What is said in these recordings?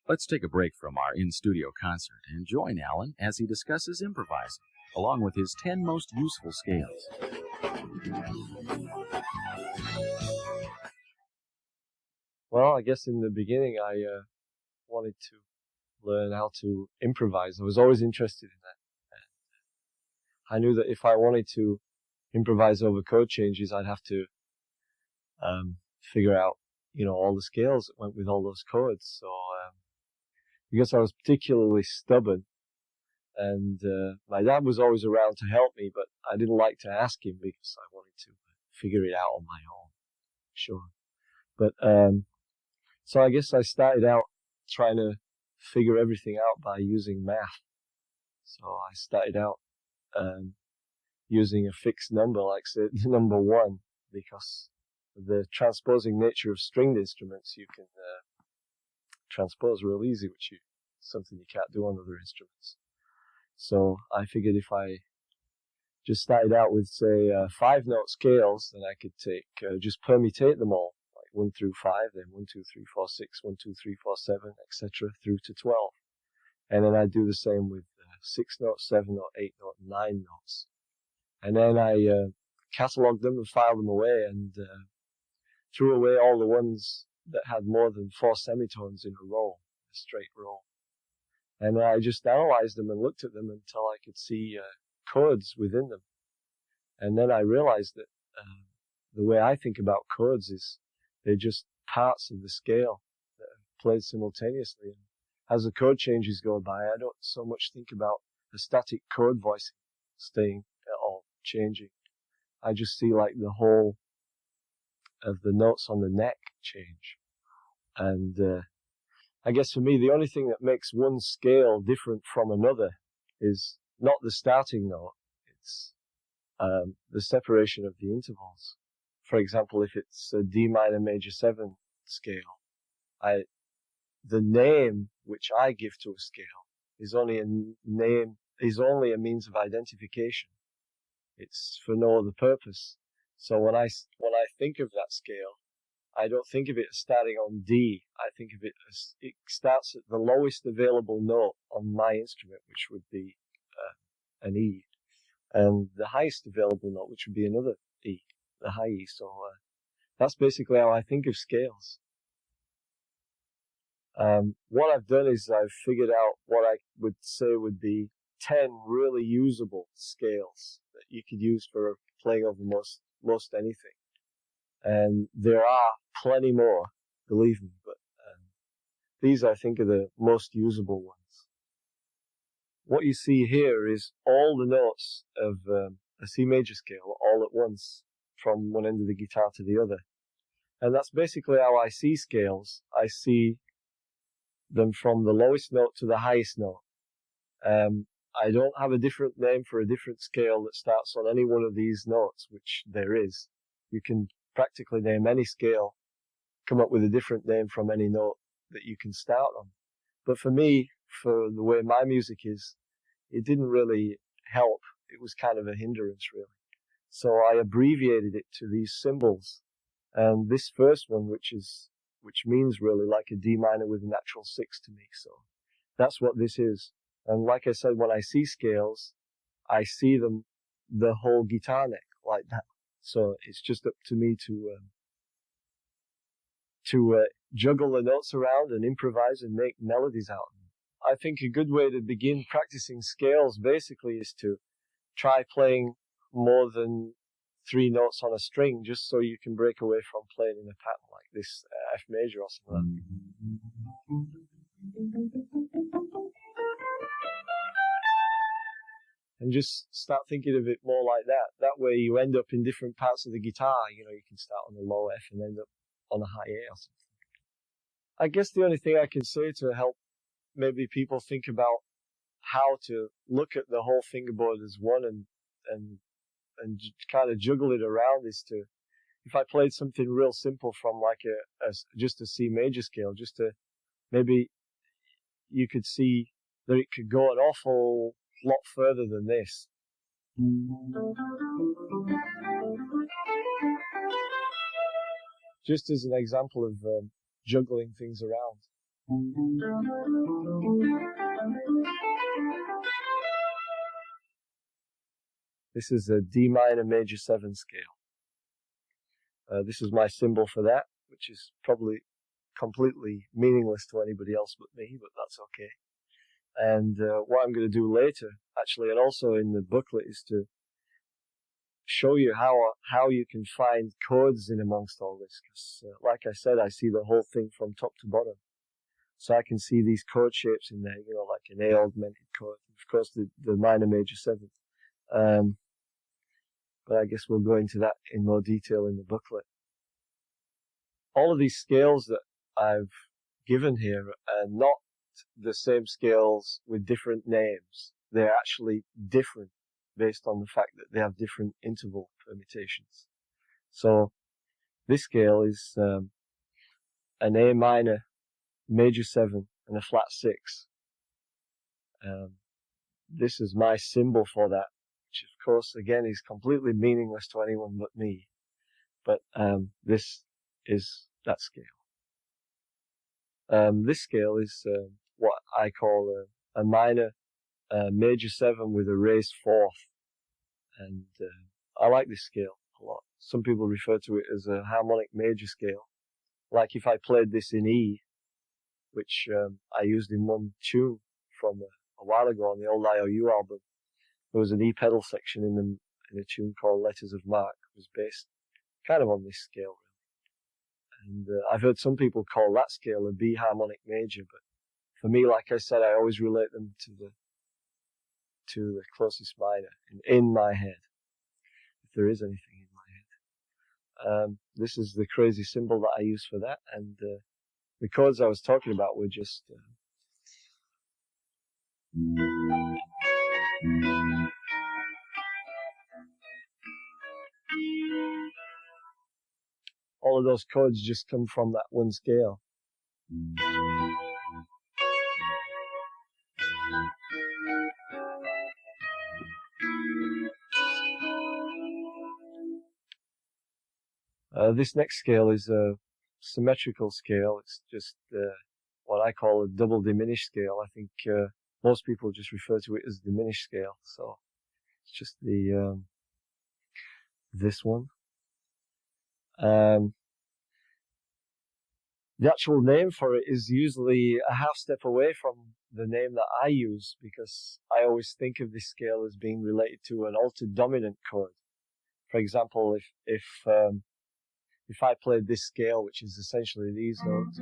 Let's take a break from our in-studio concert and join Allan as he discusses improvising, along with his 10 most useful scales. Well, I guess in the beginning I wanted to learn how to improvise. I was always interested in that. And I knew that if I wanted to improvise over chord changes, I'd have to figure out, all the scales that went with all those chords. So because I was particularly stubborn, and my dad was always around to help me, but I didn't like to ask him because I wanted to figure it out on my own. Sure. But so I guess I started out trying to figure everything out by using math. So I started out using a fixed number, like say the number 1, because of the transposing nature of stringed instruments, you can transpose real easy, which is something you can't do on other instruments. So I figured if I just started out with, say, 5-note scales, then I could take, just permutate them all, like 1 through 5, then 1, 2, 3, 4, 6, 1, 2, 3, 4, 7, etc., through to 12. And then I'd do the same with 6-note, 7-note, 8-note, 9 notes. And then I catalogued them and filed them away and threw away all the ones that had more than 4 semitones in a row, a straight row. And I just analyzed them and looked at them until I could see chords within them. And then I realized that the way I think about chords is they're just parts of the scale that are played simultaneously. And as the chord changes go by, I don't so much think about the static chord voicing staying or changing. I just see like the whole of the notes on the neck change. And I guess for me, the only thing that makes one scale different from another is not the starting note, it's the separation of the intervals. For example, if it's a D minor major 7 scale, the name which I give to a scale is only a means of identification. It's for no other purpose. So when I think of that scale, I don't think of it as starting on D. I think of it as it starts at the lowest available note on my instrument, which would be an E, and the highest available note, which would be another E, the high E. So that's basically how I think of scales. What I've done is I've figured out what I would say would be 10 really usable scales that you could use for playing over most anything. And there are plenty more, believe me, but these I think are the most usable ones. What you see here is all the notes of a C major scale all at once from one end of the guitar to the other. And that's basically how I see scales. I see them from the lowest note to the highest note. I don't have a different name for a different scale that starts on any one of these notes, which there is. You can practically name any scale, come up with a different name from any note that you can start on. But for me, for the way my music is, it didn't really help. It was kind of a hindrance, really. So I abbreviated it to these symbols. And this first one, which means really like a D minor with a natural 6 to me. So that's what this is. And like I said, when I see scales, I see them, the whole guitar neck like that. So it's just up to me to juggle the notes around and improvise and make melodies out of them. I think a good way to begin practicing scales basically is to try playing more than 3 notes on a string, just so you can break away from playing in a pattern like this, F major or something like that. And just start thinking of it more like that. That way you end up in different parts of the guitar. You can start on the low F and end up on a high A or something. I guess the only thing I can say to help maybe people think about how to look at the whole fingerboard as one and kind of juggle it around is to, if I played something real simple from like just a C major scale, just to maybe you could see that it could go an awful lot further than this. just as an example of juggling things around. This is a D minor major 7 scale. This is my symbol for that, which is probably completely meaningless to anybody else but me, but that's okay. And what I'm going to do later, actually, and also in the booklet, is to show you how you can find codes in amongst all this. Because, like I said, I see the whole thing from top to bottom. So I can see these chord shapes in there, you know, like an A augmented chord. Of course, the minor major 7. But I guess we'll go into that in more detail in the booklet. All of these scales that I've given here are not the same scales with different names. They're actually different based on the fact that they have different interval permutations. So this scale is an A minor major 7 and a flat 6. This is my symbol for that, which of course again is completely meaningless to anyone but me. But this is that scale. This scale is what I call a minor major 7 with a raised 4th. And I like this scale a lot. Some people refer to it as a harmonic major scale. Like if I played this in E, which I used in one tune from a while ago on the old IOU album, there was an E pedal section in a tune called Letters of Mark. It was based kind of on this scale, really. And I've heard some people call that scale a B harmonic major, but for me, like I said, I always relate them to the closest minor in my head, if there is anything in my head. This is the crazy symbol that I use for that, and the chords I was talking about were just all of those chords just come from that one scale. This next scale is a symmetrical scale. It's just what I call a double diminished scale. I think most people just refer to it as diminished scale. So it's just this one. The actual name for it is usually a half step away from the name that I use, because I always think of this scale as being related to an altered dominant chord. For example, if I played this scale, which is essentially these notes,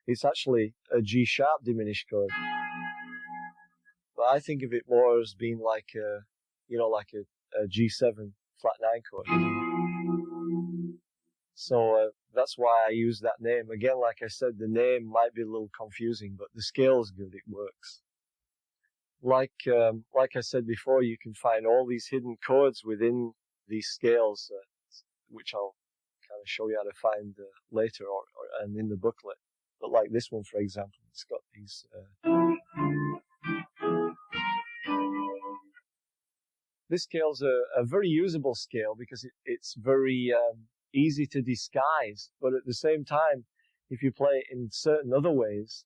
it's actually a G sharp diminished chord. But I think of it more as being like a G7 flat 9 chord. So that's why I use that name. Again, like I said, the name might be a little confusing, but the scale is good. It works. Like I said before, you can find all these hidden chords within these scales, which I'll kind of show you how to find later and in the booklet. But like this one, for example, it's got these. This scale's a very usable scale because it's very easy to disguise, but at the same time, if you play it in certain other ways,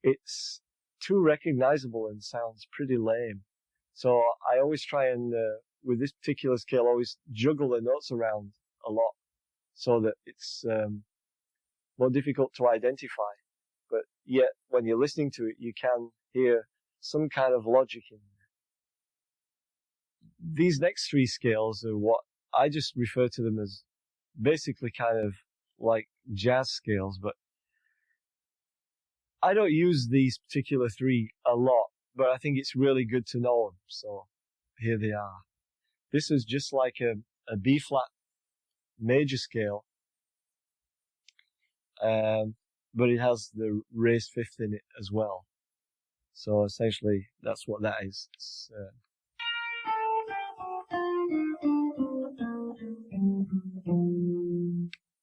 it's too recognizable and sounds pretty lame. So I always try and, with this particular scale, always juggle the notes around a lot so that it's more difficult to identify. But yet, when you're listening to it, you can hear some kind of logic in there. These next three scales are what I just refer to them as basically kind of like jazz scales, but I don't use these particular three a lot, but I think it's really good to know them. So here they are. This is just like a B flat major scale, but it has the raised fifth in it as well. So essentially, that's what that is. It's,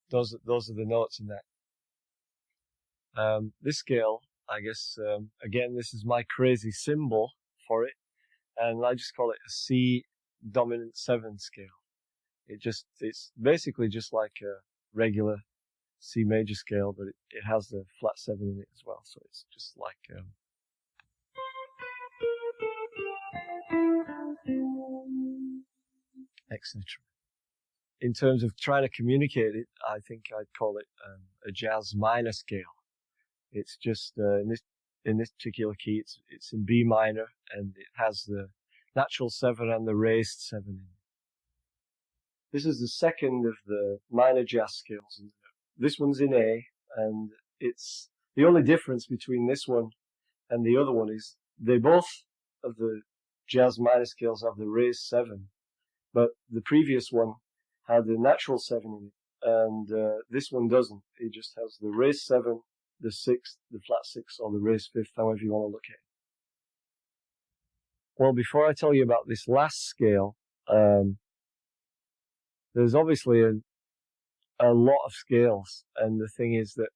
those are the notes in that. This scale, I guess, again, this is my crazy symbol for it. and I just call it a C dominant 7 scale. It's basically just like a regular C major scale, but it has the flat 7 in it as well, so it's just like etc. In terms of trying to communicate it, I think I'd call it a jazz minor scale. It's just in this particular key, it's in B minor, and it has the natural 7 and the raised 7 in it. This is the second of the minor jazz scales. This one's in A, and it's the only difference between this one and the other one is they both of the jazz minor scales have the raised 7, but the previous one had the natural 7 in it, and this one doesn't. It just has the raised 7, the 6th, the flat 6, or the raised 5th, however you want to look at it. Well, before I tell you about this last scale, there's obviously a lot of scales, and the thing is that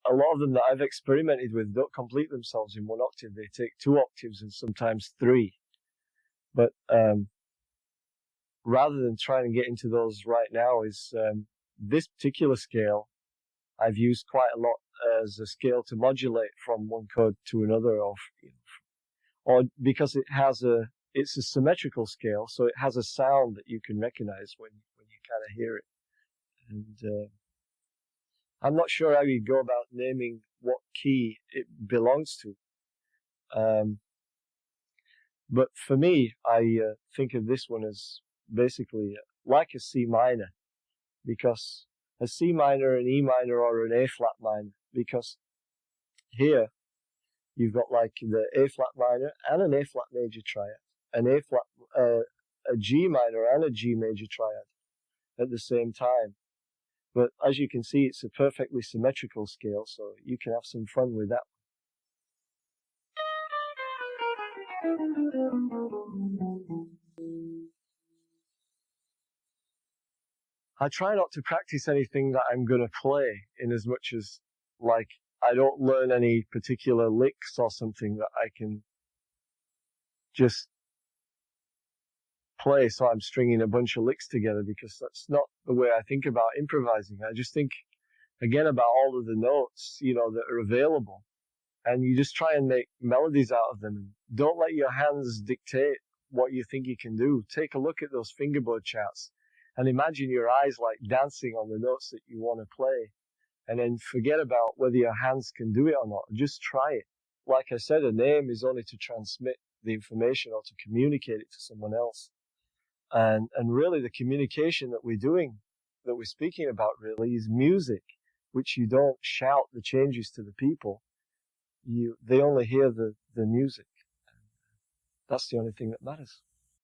a lot of them that I've experimented with don't complete themselves in 1 octave. They take 2 octaves and sometimes 3. But rather than trying to get into those right now, is this particular scale I've used quite a lot as a scale to modulate from one chord to another, or because it's a symmetrical scale, so it has a sound that you can recognize when you kind of hear it. And I'm not sure how you go about naming what key it belongs to. But for me, I think of this one as basically like a C minor, because a C minor, an E minor, or an A flat minor, because here you've got like the A flat minor and an A flat major triad, an A flat, a G minor and a G major triad at the same time. But as you can see, it's a perfectly symmetrical scale, so you can have some fun with that. I try not to practice anything that I'm going to play, in as much as, like, I don't learn any particular licks or something that I can just play, so I'm stringing a bunch of licks together, because that's not the way I think about improvising. I just think, again, about all of the notes, that are available, and you just try and make melodies out of them, and don't let your hands dictate what you think you can do. Take a look at those fingerboard charts and imagine your eyes like dancing on the notes that you want to play, and then forget about whether your hands can do it or not. Just try it. Like I said, a name is only to transmit the information or to communicate it to someone else. And really the communication that we're speaking about really is music, which you don't shout the changes to the people. They only hear the music. That's the only thing that matters.